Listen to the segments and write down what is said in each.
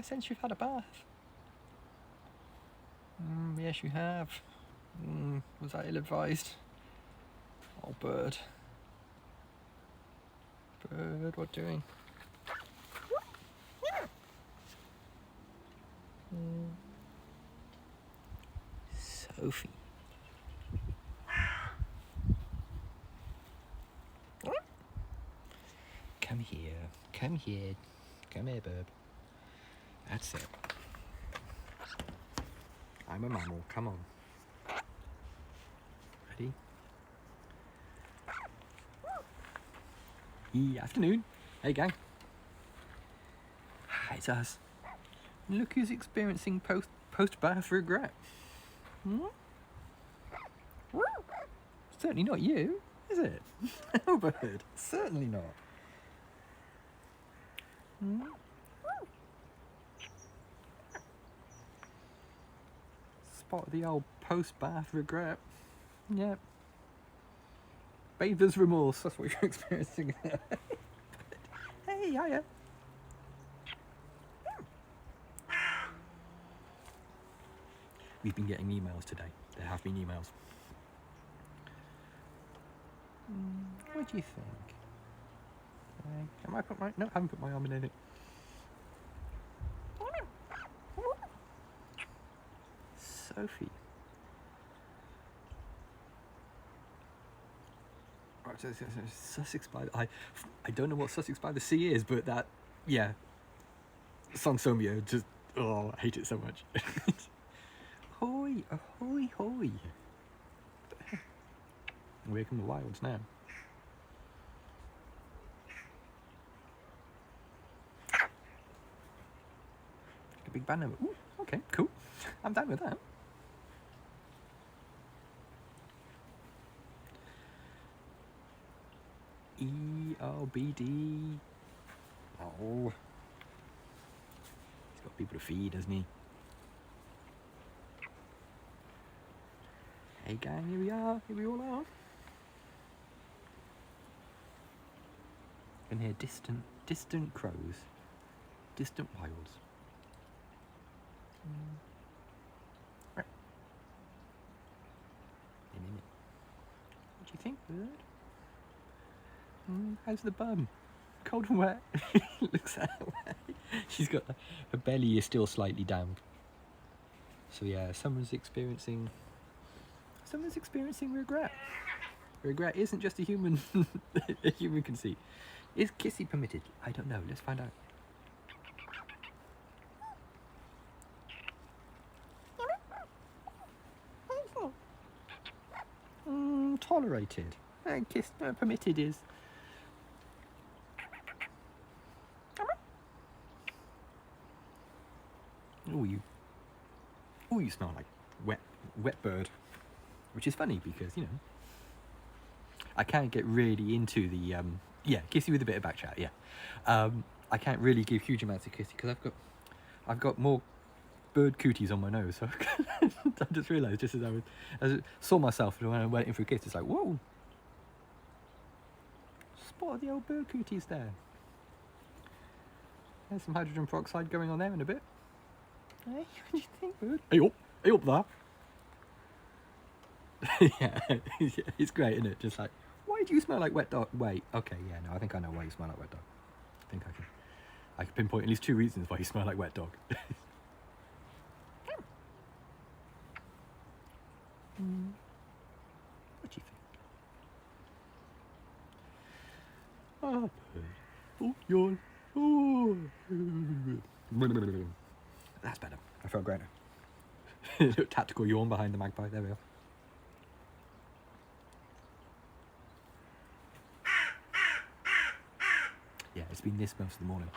since you've had a bath. Yes, you have. Was that ill-advised? Oh, bird. Bird, what doing? Sophie. Come here. Come here. Come here, Burb. That's it. I'm a mammal. Come on. Ready? Afternoon. Hey, gang. It's us. Look who's experiencing post-bath regret. Certainly not you, is it? No, bird. Certainly not. Spot the old post-bath regret. Yep. Bather's remorse, that's what you're experiencing. Hey, hiya. We've been getting emails today. There have been emails. What do you think? Am I put my... No, I haven't put my arm in it. Sophie. Sussex by the... I don't know what Sussex by the Sea is, but that... Yeah. Song Somio, just... Oh, I hate it so much. Ahoy, ahoy, ahoy. Away from the wilds now. A big band number. Ooh, okay, cool. I'm down with that. E-O-B-D. Oh. He's got people to feed, hasn't he? Hey gang, here we are. Here we all are. And hear distant crows. Distant wilds. Right. What do you think, bird? How's the bum? Cold and wet? Looks that way. She's got... Her belly is still slightly damp. So yeah, someone's experiencing regret. Regret isn't just a human conceit. Is kissing permitted? I don't know. Let's find out. Tolerated. Kiss permitted is. You smell like wet bird. Which is funny because, you know, I can't get really into the, kissy with a bit of back chat, yeah. I can't really give huge amounts of kissy because I've got more bird cooties on my nose, so I just realised just as I saw myself when I went in for a kiss, it's like, whoa, spot the old bird cooties there. There's some hydrogen peroxide going on there in a bit. Hey, what do you think, bird? Hey up there. Yeah, it's great, isn't it? Just like, why do you smell like wet dog? Wait, okay, yeah, no, I think I know why you smell like wet dog. I think I can pinpoint at least 2 reasons why you smell like wet dog. What do you think? Oh, yawn. Oh. That's better. I felt great now. Little tactical yawn behind the magpie. There we are. Yeah, it's been this most of the morning.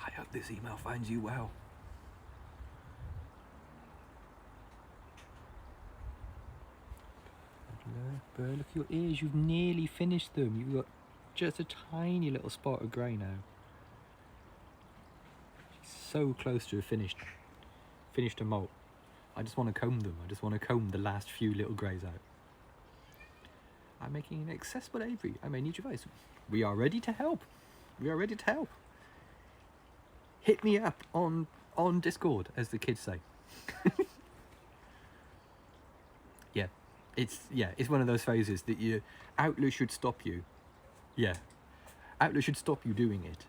I hope this email finds you well. Bird, look at your ears. You've nearly finished them. You've got just a tiny little spot of grey now. So close to a finished a molt. I just want to comb them. I just want to comb the last few little greys out. I'm making an accessible Avery. I may need your advice. We are ready to help. We are ready to help. Hit me up on Discord, as the kids say. It's one of those phases that your Outlook should stop you. Yeah, Outlook should stop you doing it.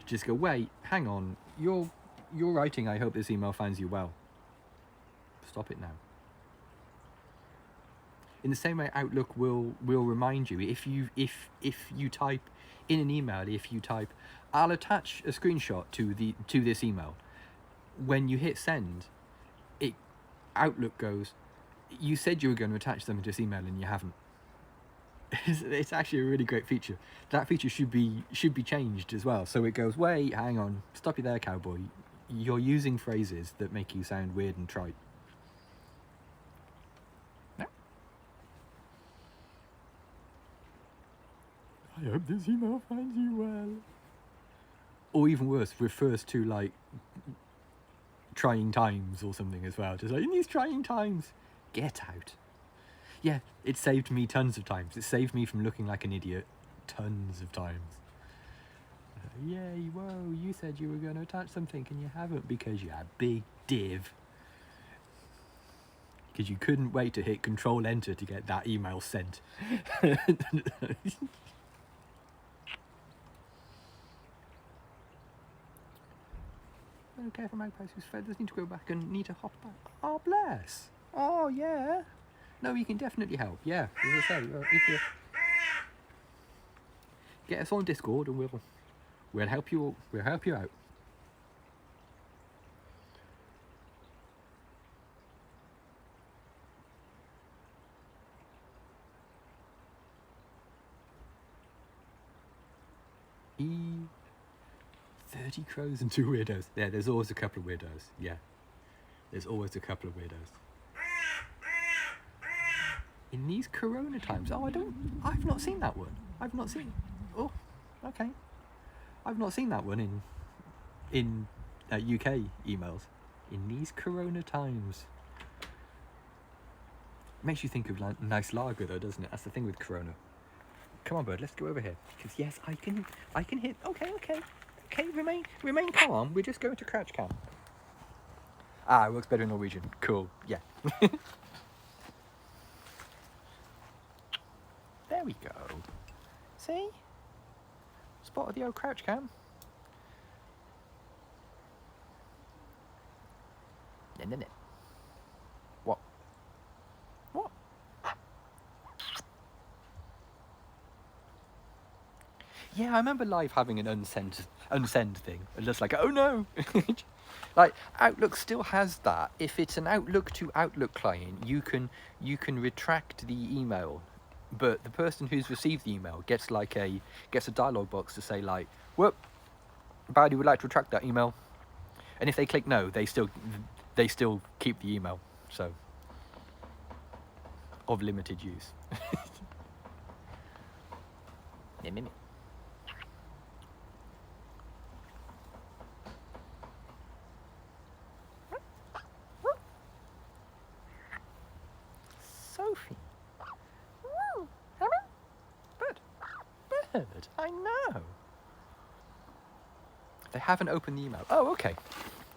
Just go, wait, hang on, you're writing, I hope this email finds you well. Stop it now. In the same way, Outlook will remind you if you type in an email, if you type, I'll attach a screenshot to this email. When you hit send, Outlook goes, you said you were going to attach them to this email and you haven't. It's actually a really great feature. That feature should be changed as well. So it goes, wait, hang on, stop you there, cowboy. You're using phrases that make you sound weird and trite. No. I hope this email finds you well. Or even worse, refers to like trying times or something as well. Just like, in these trying times, get out. Yeah, it saved me tons of times. It saved me from looking like an idiot tons of times. Yay, whoa, you said you were going to attach something and you haven't because you're a big div. Because you couldn't wait to hit Control Enter to get that email sent. Okay, for magpies whose feathers need to grow back and need to hop back. Oh, bless. Oh, yeah. No, you can definitely help. Yeah, as I say, if you get us on Discord, and we'll help you. We'll help you out. E 30 crows and 2 weirdos. Yeah, there's always a couple of weirdos. Yeah, there's always a couple of weirdos. In these Corona times, I've not seen that one. I've not seen. Oh, okay. I've not seen that one in UK emails. In these Corona times, makes you think of like nice lager though, doesn't it? That's the thing with Corona. Come on, bird. Let's go over here because yes, I can hit. Okay. Remain calm. We're just going to crouch cam. Ah, it works better in Norwegian. Cool. Yeah. There we go. See? Spotted the old crouch cam. No. What? Yeah, I remember Live having an unsend thing. And just like, oh no! Like, Outlook still has that. If it's an Outlook to Outlook client, you can retract the email. But the person who's received the email gets a dialog box to say like, whoop, Bowdy would like to retract that email. And if they click no, they still keep the email. So, of limited use. Sophie. Bird. I know. They haven't opened the email. Oh, okay.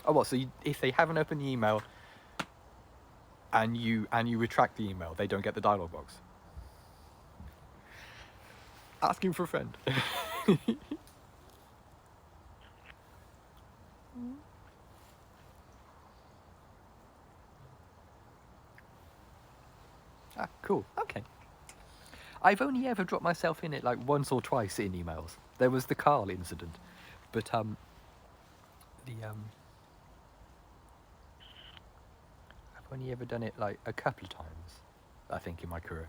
Oh, what? So if they haven't opened the email and you retract the email, they don't get the dialog box. Asking for a friend. Ah, cool. Okay. I've only ever dropped myself in it like once or twice in emails. There was the Carl incident, but I've only ever done it like a couple of times, I think, in my career.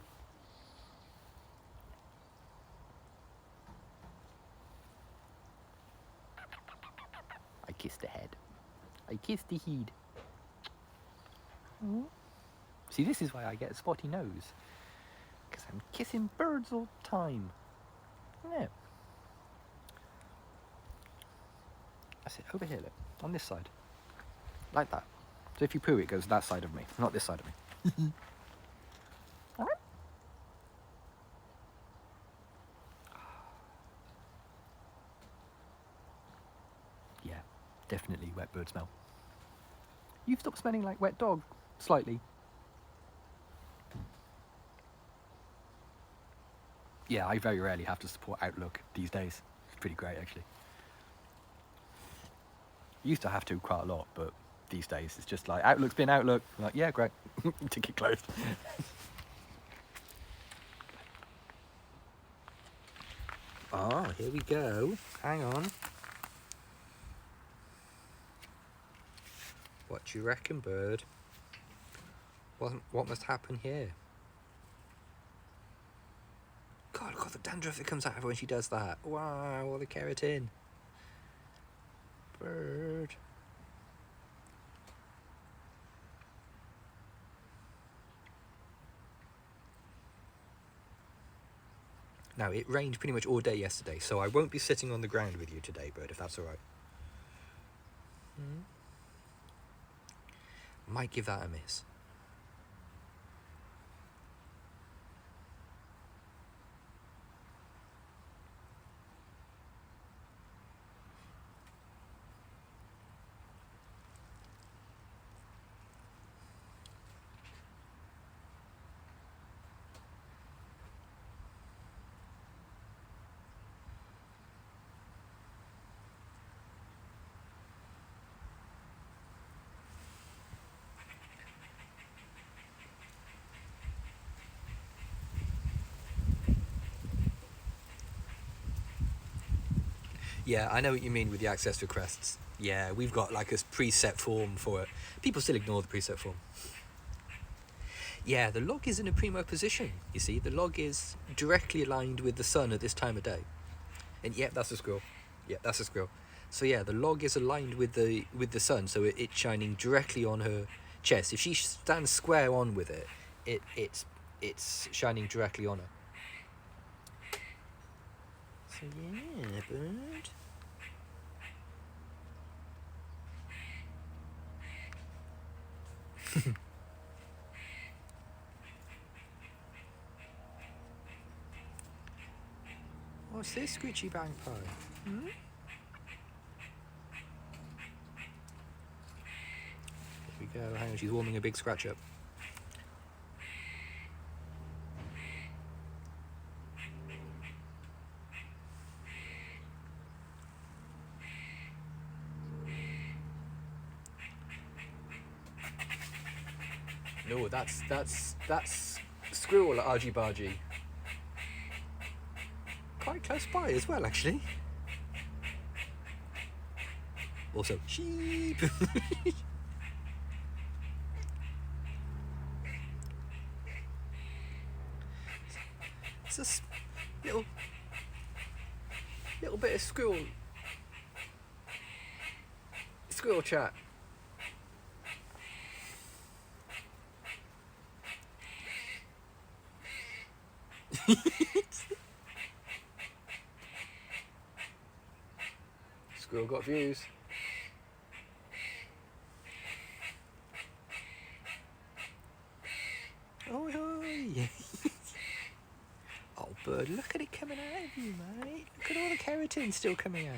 I kissed the head. I kissed the head. See, this is why I get a spotty nose. Because I'm kissing birds all the time. Yeah. That's it. Over here, look. On this side. Like that. So if you poo, it goes that side of me, not this side of me. Definitely wet bird smell. You've stopped smelling like wet dog, slightly. Yeah, I very rarely have to support Outlook these days. It's pretty great, actually. Used to have to quite a lot, but these days it's just like, Outlook's been Outlook. I'm like, yeah, great. Ticket closed. Oh, here we go. Hang on. What do you reckon, bird? What must happen here? God, look at the dandruff that comes out of her when she does that. Wow, all the keratin. Bird. Now, it rained pretty much all day yesterday, so I won't be sitting on the ground with you today, bird, if that's all right. Might give that a miss. Yeah, I know what you mean with the access requests. Yeah, we've got like a preset form for it. People still ignore the preset form. Yeah, the log is in a primo position, you see. The log is directly aligned with the sun at this time of day. And yeah, that's a squirrel. Yeah, that's a squirrel. So yeah, the log is aligned with the sun, so it's shining directly on her chest. If she stands square on with it, it's shining directly on her. So yeah, bird. What's this screechy bang pie? Hmm? Here we go. Hang on, she's warming a big scratch up. No, that's squirrel argy bargy. Quite close by as well, actually. Also, sheep. It's a little bit of squirrel chat. Squirrel got views. Oh, yeah. Oh, bird, look at it coming out of you, mate. Look at all the keratin still coming out.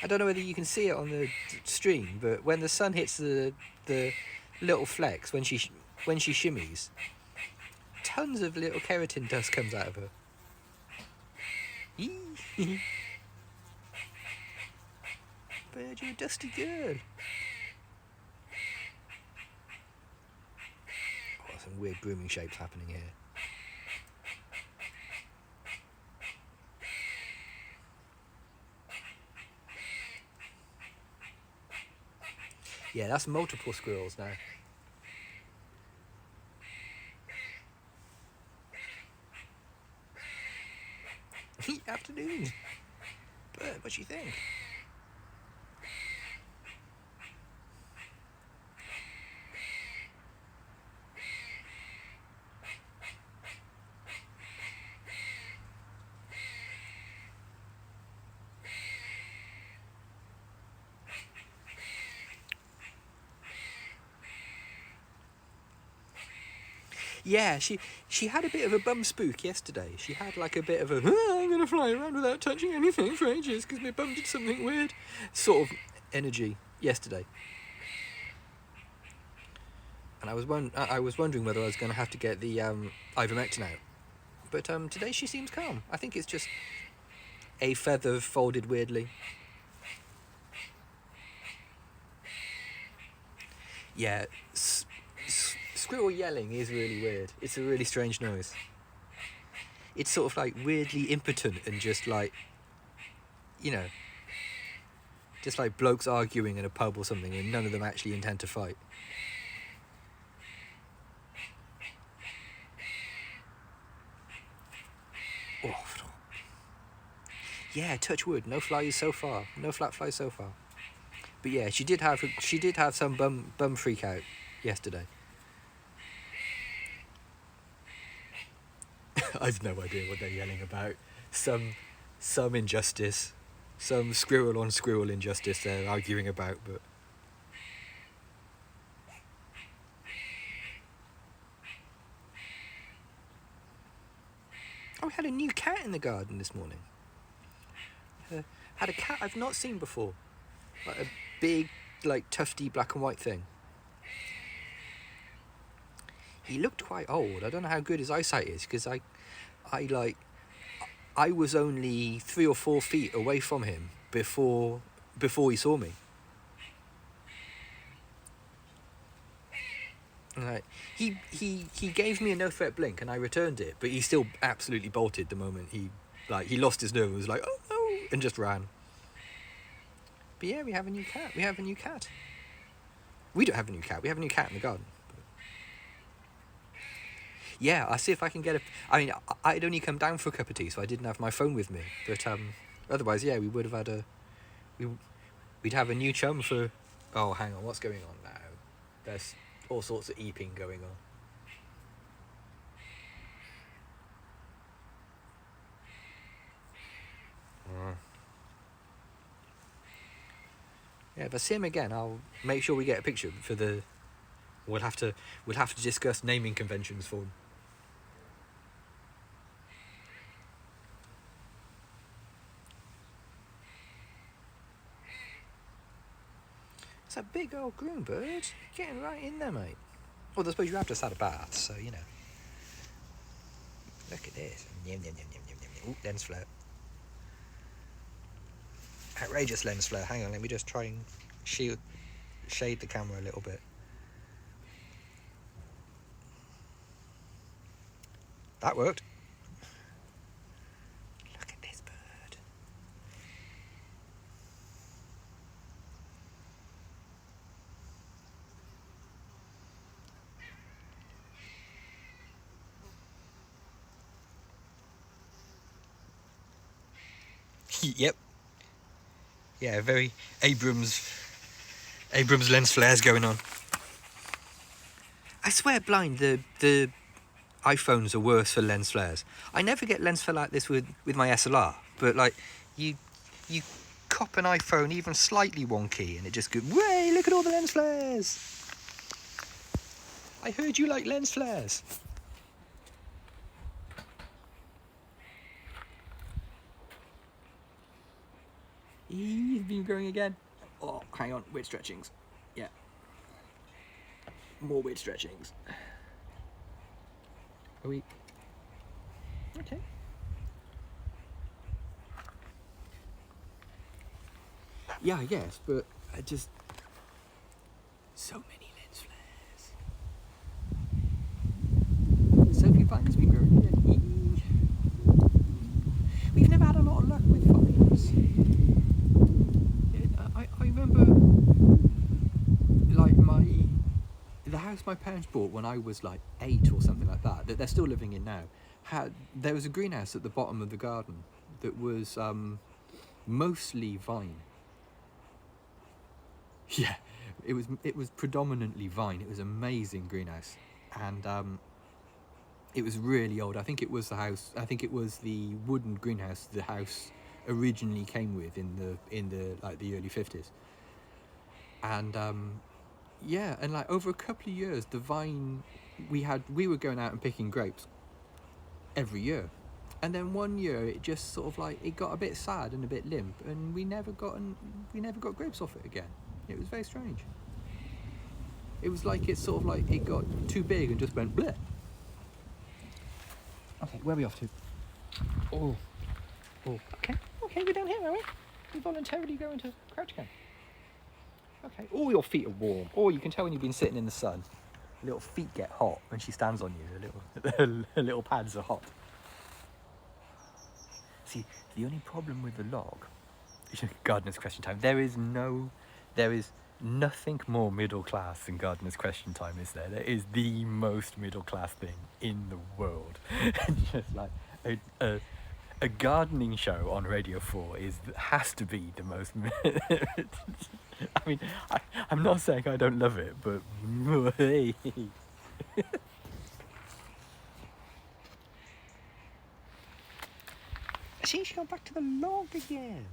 I don't know whether you can see it on the stream, but when the sun hits the little flecks, when she shimmies, tons of little keratin dust comes out of her. Bird, you're a dusty girl. Oh, some weird grooming shapes happening here. Yeah, that's multiple squirrels now. Afternoon. Bird, what do you think? Yeah, she had a bit of a bum spook yesterday. She had like a bit of a, I'm going to fly around without touching anything for ages because my bum did something weird. Sort of energy yesterday, and I was wondering whether I was going to have to get the ivermectin out. But today she seems calm. I think it's just a feather folded weirdly. Yeah, squirrel yelling is really weird. It's a really strange noise. It's sort of like weirdly impotent and just like, you know, just like blokes arguing in a pub or something and none of them actually intend to fight. Oh. Yeah, touch wood. No flies so far. No flat flies so far. But yeah, she did have some bum freak out yesterday. I've no idea what they're yelling about. Some injustice, some squirrel on squirrel injustice they're arguing about, but. Oh, we had a new cat in the garden this morning. Had a cat I've not seen before. Like a big, like tufty black and white thing. He looked quite old. I don't know how good his eyesight is because I was only 3 or 4 feet away from him before he saw me. Like he gave me a no threat blink and I returned it, but he still absolutely bolted the moment he lost his nerve and was like, oh no, and just ran. But yeah, we have a new cat. We don't have a new cat. We have a new cat in the garden. Yeah, I'll see if I can get I mean, I'd only come down for a cup of tea, so I didn't have my phone with me. But otherwise, yeah, we would have had we'd have a new chum for. Oh, hang on, what's going on now? There's all sorts of eeping going on. Yeah, if I see him again, I'll make sure we get a picture for the. We'll have to discuss naming conventions for him. It's a big old groom bird. Getting right in there, mate. Well, I suppose you have just had a bath, so you know. Look at this. Ooh, lens flare. Outrageous lens flare. Hang on, let me just try and shade the camera a little bit. That worked. Look at this bird. Yep. Yeah, very Abrams lens flares going on. I swear blind, the iPhones are worse for lens flares. I never get lens flare like this with my SLR, but like you cop an iPhone even slightly wonky and it just goes, way, look at all the lens flares. I heard you like lens flares. He's been growing again. Oh, hang on, weird stretchings. Yeah. More weird stretchings. Are we? Okay. Yeah, I guess, but I just. So many lens flares. Sophie Vine's been growing again. We've never had a lot of luck with vines. I remember, like, the house my parents bought when I was like 8 or something like that they're still living in now, there was a greenhouse at the bottom of the garden that was mostly vine. Yeah, it was predominantly vine. It was an amazing greenhouse, and it was really old. I think it was the wooden greenhouse the house originally came with in the like the early 50s. And yeah, and like over a couple of years, the vine we were going out and picking grapes every year, And then one year it just sort of like it got a bit sad and a bit limp, and we never got grapes off it again. It was very strange. It was like it sort of like it got too big and just went bleh. Okay, where are we off to? Oh, okay, we're down here, are we? We voluntarily go into crouch camp. Okay. Oh, your feet are warm. Oh, you can tell when you've been sitting in the sun. Little feet get hot when she stands on you. The little pads are hot. See, the only problem with the log, gardener's question time. There is nothing more middle class than gardener's question time, is there? There is the most middle class thing in the world. Just like a gardening show on Radio 4 has to be the most. I mean, I'm not saying I don't love it, but she's gone back to the log again.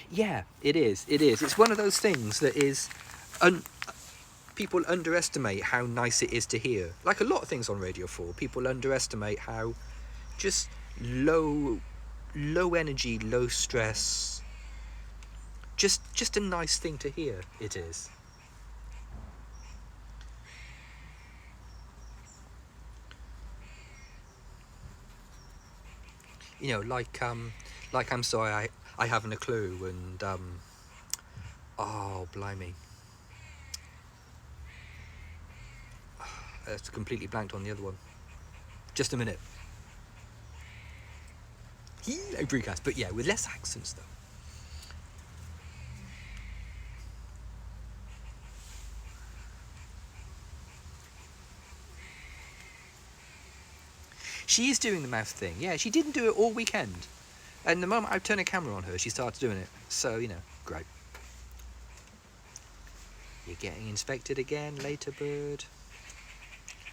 Yeah, it is. It's one of those things that is, people underestimate how nice it is to hear. Like a lot of things on Radio 4, people underestimate how just low energy, low stress, just a nice thing to hear it is. You know, like I'm sorry, I haven't a clue, and oh blimey, it's completely blanked on the other one. Just a minute. Hello, Brewcast, but yeah, with less accents though. She is doing the mouth thing. Yeah, she didn't do it all weekend. And the moment I turned a camera on her, she started doing it. So, you know, great. You're getting inspected again, later, bird.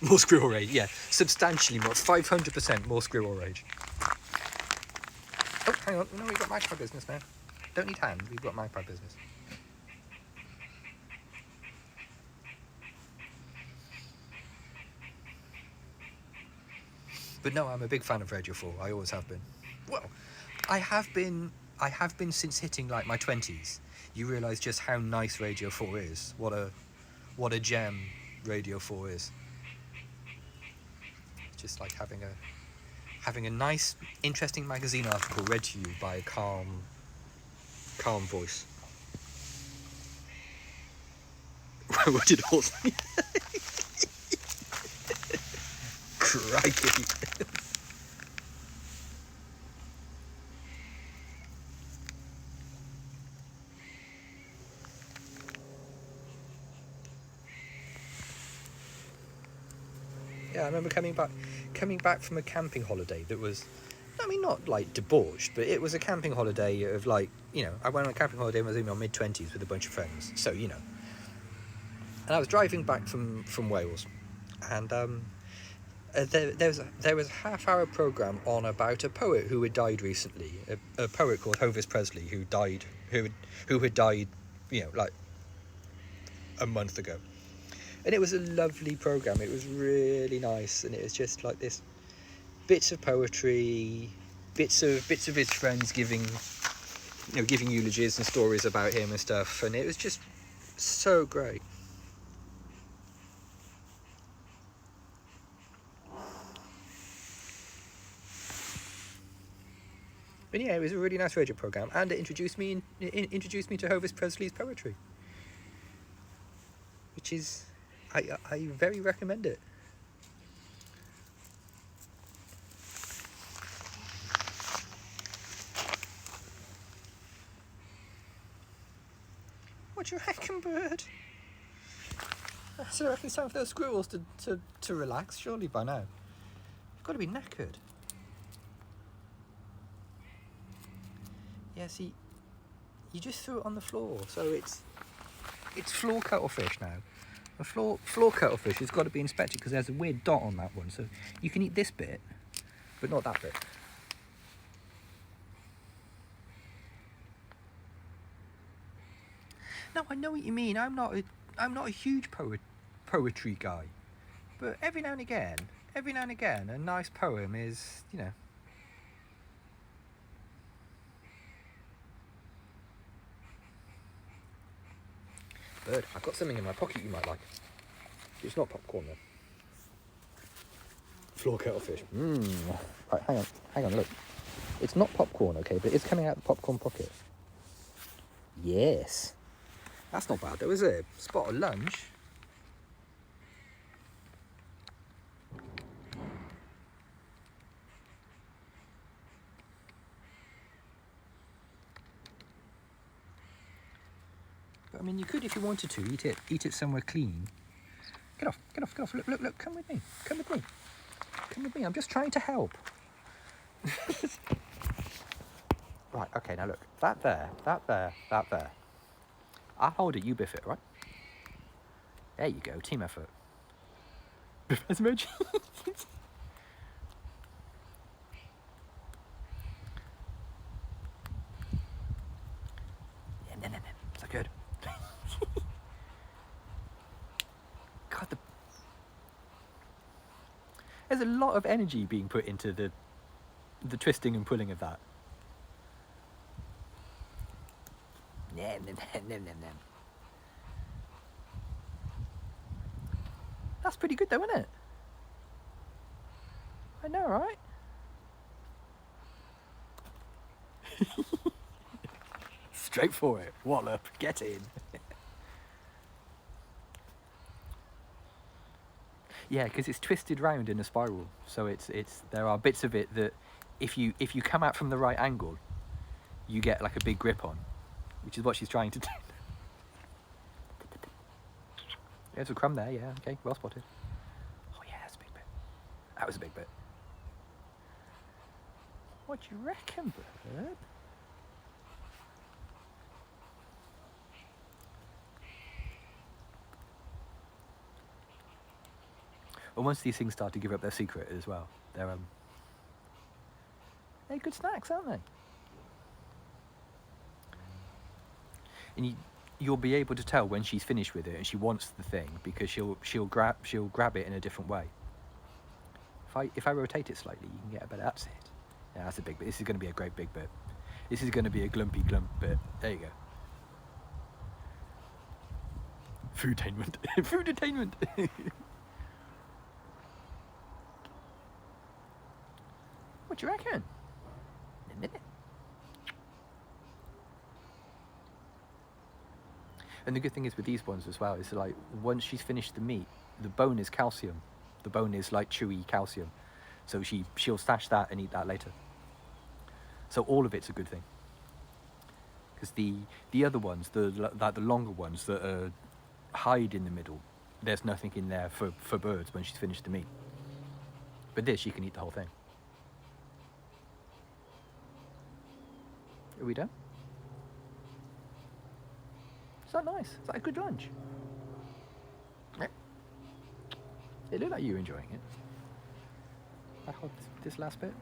More squirrel rage, yeah. Substantially more, 500% more squirrel rage. Oh, hang on. No, we've got magpie business now. Don't need hands, we've got magpie business. But no, I'm a big fan of Radio 4. I always have been. Well, I have been since hitting like my 20s. You realise just how nice Radio 4 is. What a gem Radio 4 is. Just like having a nice, interesting magazine article read to you by a calm voice. What did horse? Crikey. Yeah, I remember coming back from a camping holiday that was, I mean, not like debauched, but it was a camping holiday of like, you know, I went on a camping holiday when I was in my mid-20s with a bunch of friends, so, you know. And I was driving back from Wales, and there was a half-hour programme on about a poet who had died recently, a poet called Hovis Presley who had died, you know, like a month ago. And it was a lovely programme. It was really nice, and it was just like this bits of poetry, bits of his friends giving eulogies and stories about him and stuff, and it was just so great. But yeah, it was a really nice radio programme, and it introduced me to Hovis Presley's poetry, which is, I very recommend it. What do you reckon, bird? So I reckon it's time for those squirrels to relax, surely by now. You've got to be knackered. Yeah, see, you just threw it on the floor, so it's floor cuttlefish now. A floor cuttlefish has got to be inspected because there's a weird dot on that one, so you can eat this bit, but not that bit. No, I know what you mean. I'm not a huge poetry guy, but every now and again, every now and again, a nice poem is, you know. Bird, I've got something in my pocket you might like. It's not popcorn though. Floor kettlefish. Right, hang on, look. It's not popcorn, okay, but it's coming out of the popcorn pocket. Yes. That's not bad though, is it? Spot of lunch. But I mean, you could, if you wanted to, eat it somewhere clean. Get off. Look, come with me. Come with me, I'm just trying to help. Right, okay, now look. That there. I'll hold it, you biff it, right? There you go, team effort. Biff as emoji. No. Is that good? God, there's a lot of energy being put into the twisting and pulling of that. Nem. That's pretty good though, isn't it? I know, right? Straight for it. Wallop. Get in. Yeah, because it's twisted round in a spiral. So it's there are bits of it that if you come out from the right angle, you get like a big grip on, which is what she's trying to do. There's a crumb there, yeah, okay, well spotted. Oh yeah, that's a big bit. That was a big bit. What do you reckon, bird? Well, once these things start to give up their secret as well, they're good snacks, aren't they? And you'll be able to tell when she's finished with it and she wants the thing, because she'll grab it in a different way. If I rotate it slightly, you can get a better. That's it. Yeah, that's a big bit. This is going to be a great big bit. This is going to be a glumpy glump bit. There you go. Foodtainment. Foodtainment. What do you reckon? And the good thing is with these ones as well is like once she's finished the meat, the bone is calcium. The bone is like chewy calcium, so she'll stash that and eat that later. So all of it's a good thing. Because the other ones, the longer ones that hide in the middle, there's nothing in there for birds when she's finished the meat. But this, she can eat the whole thing. Are we done? Is that nice? Is that a good lunch? It looked like you were enjoying it. I hold this last bit.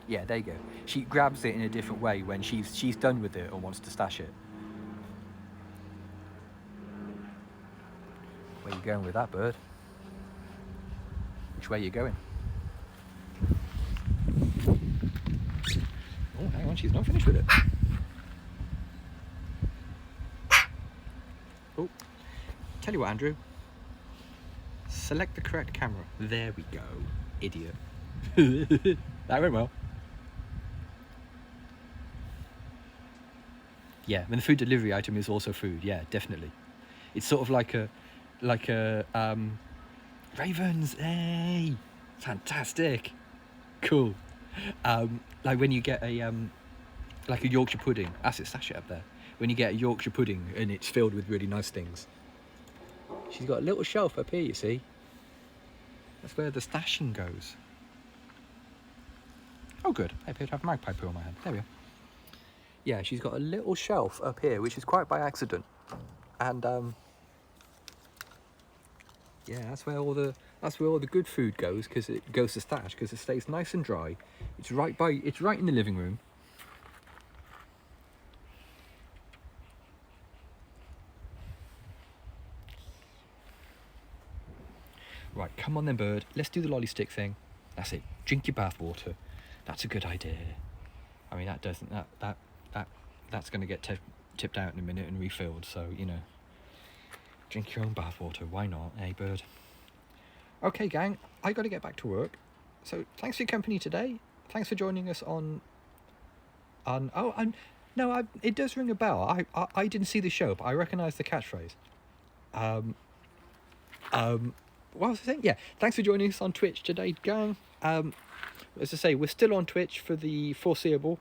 Yeah, there you go. She grabs it in a different way when she's done with it or wants to stash it. Where you going with that, bird? Which way are you going? Oh, hang on, she's not finished with it. Oh, tell you what, Andrew. Select the correct camera. There we go, idiot. That went well. Yeah, and the food delivery item is also food. Yeah, definitely. It's sort of like a ravens. Hey, fantastic, cool. Like when you get a like a Yorkshire pudding. That's it. Stash it up there. When you get a Yorkshire pudding and it's filled with really nice things. She's got a little shelf up here. You see. That's where the stashing goes. Oh, good. I appear to have magpie poo on my hand. There we go. Yeah, she's got a little shelf up here, which is quite by accident, and yeah, that's where all the good food goes, because it goes to stash, because it stays nice and dry. It's right in the living room. Come on then, bird. Let's do the lolly stick thing. That's it. Drink your bath water. That's a good idea. I mean, that's going to get tipped out in a minute and refilled. So, you know, drink your own bath water. Why not, eh, bird? Okay, gang. I got to get back to work. So, thanks for your company today. Thanks for joining us on. It does ring a bell. I didn't see the show, but I recognise the catchphrase. What was I saying? Yeah, thanks for joining us on Twitch today, gang. As I say, we're still on Twitch for the foreseeable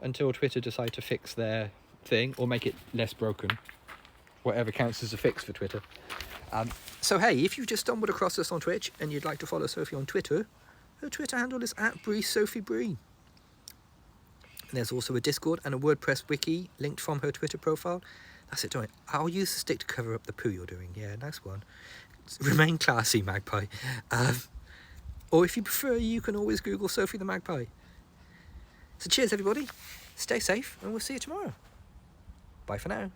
until Twitter decide to fix their thing or make it less broken. Whatever counts as a fix for Twitter. So hey, if you've just stumbled across us on Twitch and you'd like to follow Sophie on Twitter, her Twitter handle is @BreeSophieBree. There's also a Discord and a WordPress wiki linked from her Twitter profile. That's it, don't it? I'll use the stick to cover up the poo you're doing. Yeah, nice one. Remain classy, Magpie. Or if you prefer, you can always Google Sophie the Magpie. So cheers, everybody. Stay safe, and we'll see you tomorrow. Bye for now.